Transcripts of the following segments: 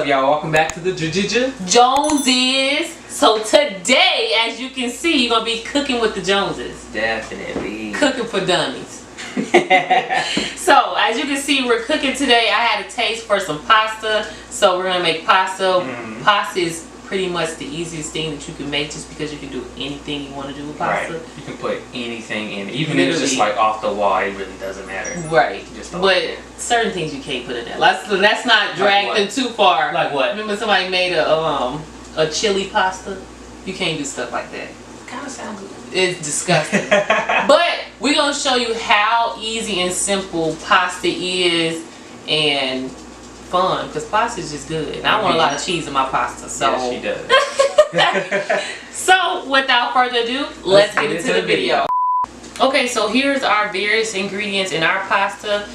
y'all? Welcome back to the Joneses. So today, as you can see, you're gonna be cooking with the Joneses. Definitely. Cooking for dummies. So as you can see, we're cooking today. I had a taste for some pasta, so we're gonna make pasta. Pasta is pretty much the easiest thing that you can make, just because you can do anything you want to do with pasta. Right. You can put anything in, even if it's just like off the wall. It really doesn't matter. Right. Just but certain things you can't put in there. Let's not drag them too far. Like what? Remember somebody made a chili pasta? You can't do stuff like that. Kind of sounds good. It's disgusting. But we're gonna show you how easy and simple pasta is, and fun, because pasta is just good. And I want a lot of cheese in my pasta. So yes, she does. So without further ado, let's get into the video. Okay, so here's our various ingredients in our pasta.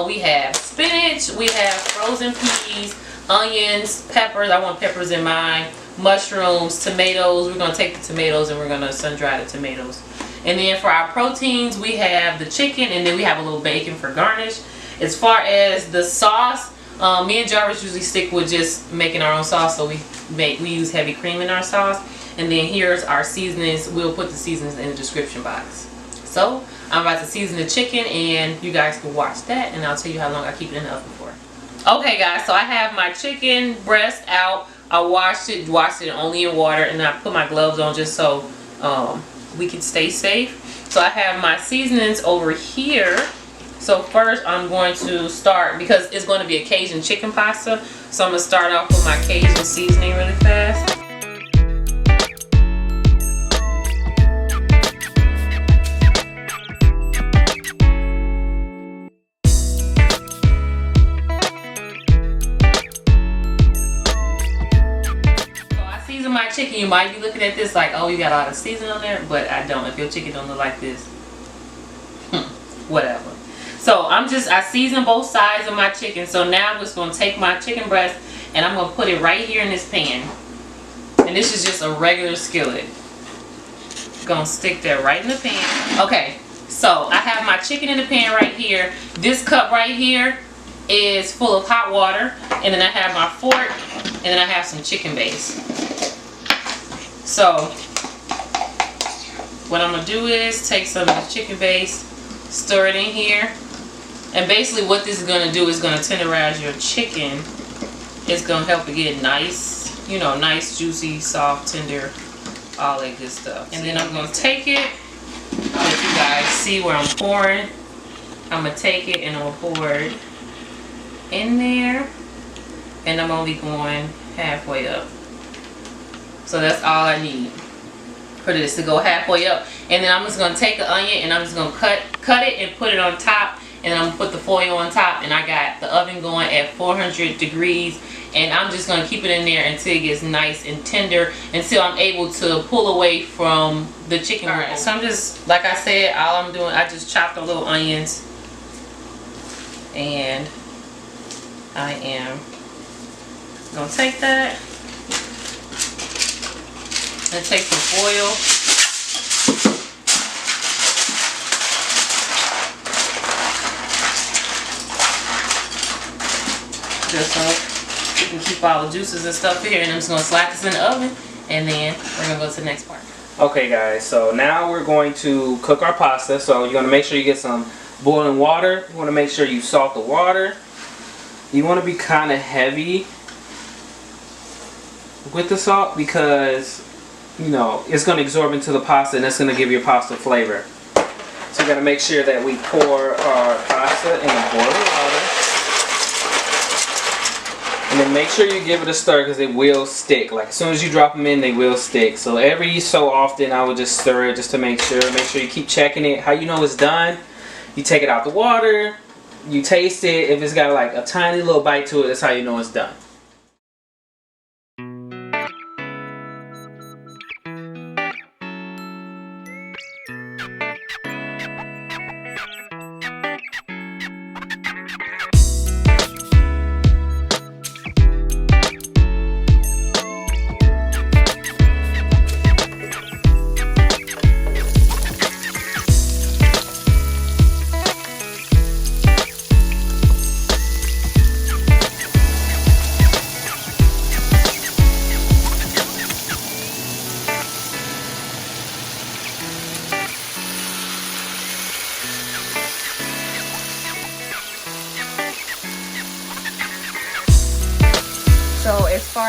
We have spinach, we have frozen peas, onions, peppers. I want peppers in mine. Mushrooms, tomatoes. We're going to take the tomatoes and we're going to sun dry the tomatoes. And then for our proteins, we have the chicken, and then we have a little bacon for garnish. As far as the sauce, me and Jarvis usually stick with just making our own sauce, so we use heavy cream in our sauce. And then here's our seasonings. We'll put the seasonings in the description box. So I'm about to season the chicken, and you guys can watch that, and I'll tell you how long I keep it in the oven for. Okay guys, so I have my chicken breast out. I washed it only in water, and I put my gloves on just so we can stay safe. So I have my seasonings over here. So first I'm going to start, because it's going to be a Cajun chicken pasta, so I'm going to start off with my Cajun seasoning really fast. My chicken, you might be looking at this like, oh, you got a lot of seasoning on there, but I don't. If your chicken don't look like this, whatever. So I season both sides of my chicken. So now I'm just going to take my chicken breast and I'm going to put it right here in this pan, and this is just a regular skillet. Gonna stick that right in the pan. Okay, so I have my chicken in the pan right here. This cup right here is full of hot water, and then I have my fork, and then I have some chicken base. So what I'm going to do is take some of the chicken base, stir it in here, and basically what this is going to do is going to tenderize your chicken. It's going to help it get nice, you know, nice, juicy, soft, tender, all that good stuff. And then I'm going to take it, let you guys see where I'm pouring. I'm going to take it and I'm going to pour it in there, and I'm only going halfway up. So that's all I need for this to go halfway up. And then I'm just going to take the onion and I'm just going to cut it and put it on top. And then I'm going to put the foil on top. And I got the oven going at 400 degrees. And I'm just going to keep it in there until it gets nice and tender, until I'm able to pull away from the chicken. Alright, so I'm just, like I said, all I'm doing, I just chopped the little onions. And I am going to take that and take some foil. Just so you can keep all the juices and stuff here. And I'm just going to slap this in the oven, and then we're going to go to the next part. Okay guys, so now we're going to cook our pasta. So you're going to make sure you get some boiling water. You want to make sure you salt the water. You want to be kind of heavy with the salt, because you know it's going to absorb into the pasta, and that's going to give your pasta flavor. So you got to make sure that we pour our pasta in the boiling water, and then make sure you give it a stir, because it will stick. Like as soon as you drop them in, they will stick. So every so often I would just stir it just to make sure. Make sure you keep checking it. How you know it's done? You take it out the water, you taste it. If it's got like a tiny little bite to it, that's how you know it's done.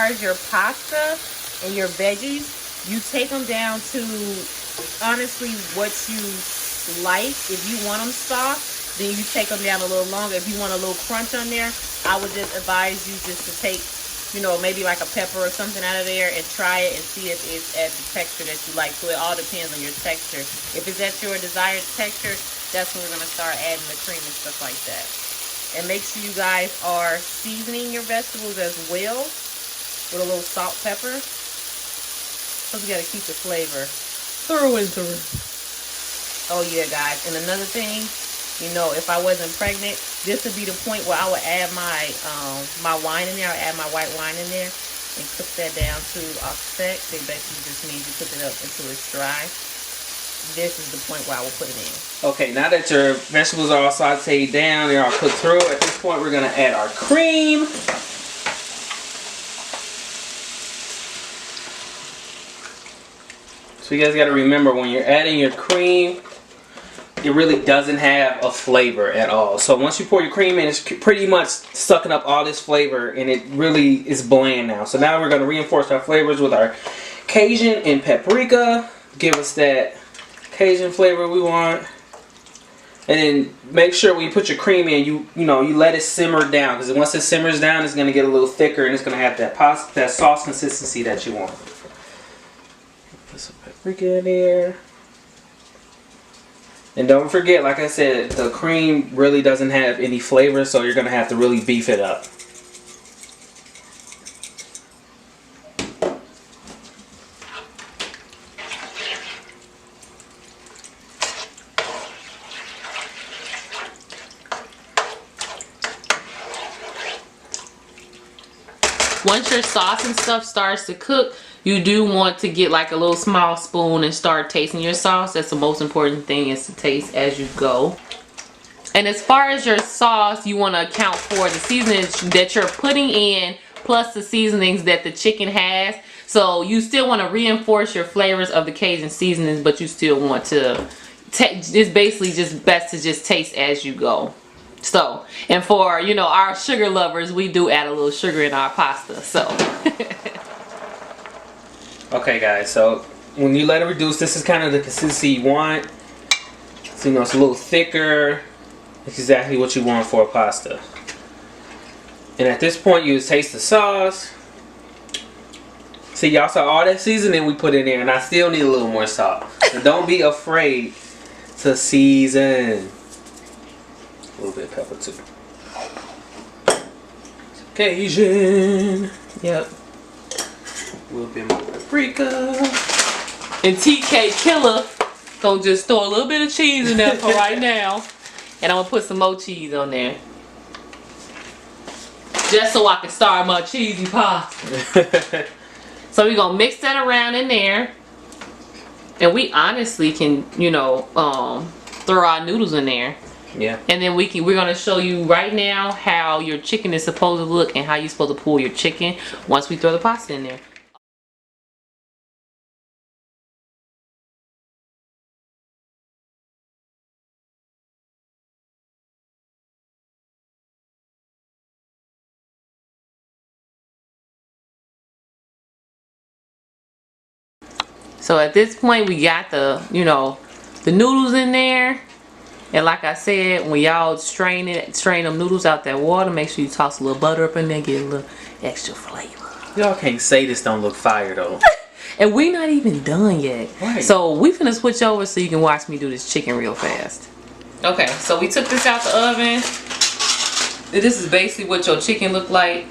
far as your pasta and your veggies, you take them down to honestly what you like. If you want them soft, then you take them down a little longer. If you want a little crunch on there, I would just advise you just to take, you know, maybe like a pepper or something out of there and try it and see if it's at the texture that you like. So it all depends on your texture. If it's at your desired texture, that's when we're going to start adding the cream and stuff like that. And make sure you guys are seasoning your vegetables as well with a little salt, pepper. Because we got to keep the flavor through and through. Oh yeah, guys. And another thing, you know, if I wasn't pregnant, this would be the point where I would add my my wine in there. I would add my white wine in there and cook that down to offset. It basically just means you cook it up until it's dry. This is the point where I will put it in. Okay, now that your vegetables are all sauteed down, they're all cooked through, at this point we're going to add our cream. So you guys got to remember, when you're adding your cream, it really doesn't have a flavor at all. So once you pour your cream in, it's pretty much sucking up all this flavor, and it really is bland now. So now we're going to reinforce our flavors with our Cajun and paprika. Give us that Cajun flavor we want. And then make sure when you put your cream in, you let it simmer down, because once it simmers down, it's going to get a little thicker and it's going to have that sauce consistency that you want. Put some paprika in there. And don't forget, like I said, the cream really doesn't have any flavor, so you're going to have to really beef it up. Once your sauce and stuff starts to cook, you do want to get like a little small spoon and start tasting your sauce. That's the most important thing, is to taste as you go. And as far as your sauce, you want to account for the seasonings that you're putting in plus the seasonings that the chicken has. So you still want to reinforce your flavors of the Cajun seasonings, but you still want to it's basically just best to just taste as you go. So, and for, you know, our sugar lovers, we do add a little sugar in our pasta. So okay guys, so when you let it reduce, this is kind of the consistency you want. So, you know, it's a little thicker. It's exactly what you want for a pasta. And at this point, you taste the sauce. See, y'all saw all that seasoning we put in there, and I still need a little more salt. So don't be afraid to season. A little bit of pepper too. Cajun. Yep. A little bit more paprika. And TK Killer gonna just throw a little bit of cheese in there for right now. And I'm gonna put some more cheese on there. Just so I can start my cheesy pasta. So we're gonna mix that around in there. And we honestly can, you know, throw our noodles in there. Yeah. And then we're gonna show you right now how your chicken is supposed to look and how you're supposed to pull your chicken once we throw the pasta in there. So at this point, we got the, you know, the noodles in there. And like I said, when y'all strain them noodles out that water, make sure you toss a little butter up in there, get a little extra flavor. Y'all can't say this don't look fire though. And we not even done yet. Right. So we finna switch over so you can watch me do this chicken real fast. Okay, so we took this out the oven. This is basically what your chicken look like.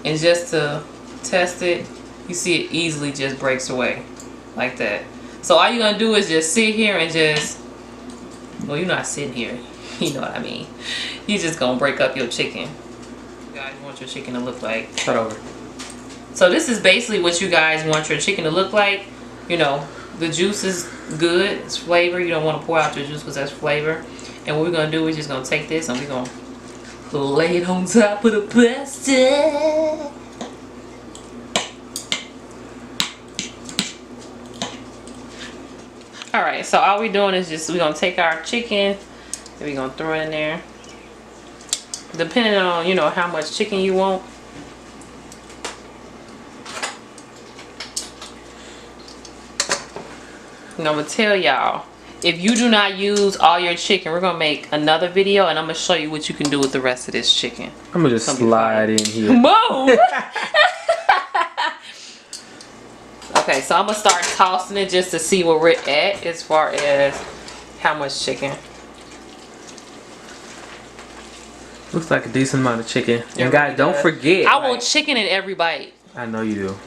And just to test it, you see it easily just breaks away. Like that. So all you're gonna do is just sit here and just, well, you're not sitting here, you know what I mean. You're just gonna break up your chicken. You guys want your chicken to look like. Cut over. So this is basically what you guys want your chicken to look like. You know, the juice is good, it's flavor. You don't want to pour out your juice because that's flavor. And what we're gonna do is just gonna take this and we're gonna lay it on top of the pasta. Alright, so all we're doing is just, we're going to take our chicken and we're going to throw it in there. Depending on, you know, how much chicken you want. And I'm gonna tell y'all, if you do not use all your chicken, we're gonna make another video and I'm gonna show you what you can do with the rest of this chicken. I'm gonna just slide in here. Move! Okay, so I'm gonna start tossing it just to see where we're at as far as how much chicken. Looks like a decent amount of chicken. And guys, don't forget. I want chicken in every bite. I know you do.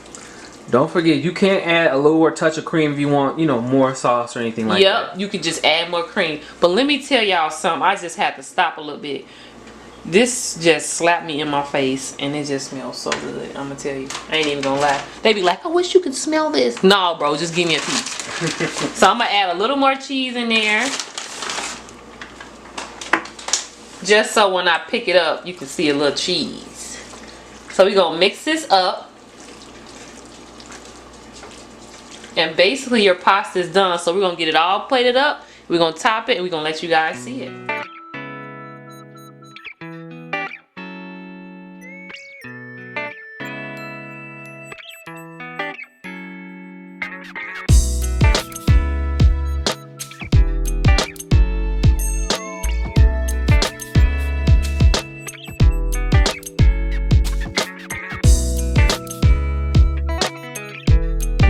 Don't forget, you can't add a lower touch of cream if you want, you know, more sauce or anything like that. Yep, you could just add more cream. But let me tell y'all something. I just had to stop a little bit. This just slapped me in my face and it just smells so good. I'm gonna tell you. I ain't even gonna lie. They be like, I wish you could smell this. No, bro, just give me a piece. So I'm gonna add a little more cheese in there. Just so when I pick it up, you can see a little cheese. So we're gonna mix this up. And basically your pasta is done. So we're gonna get it all plated up. We're gonna top it and we're gonna let you guys see it.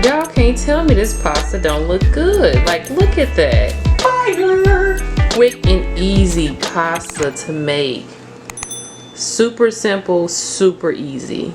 Y'all can't tell me this pasta don't look good. Like, look at that. Fire! Quick and easy pasta to make. Super simple, super easy.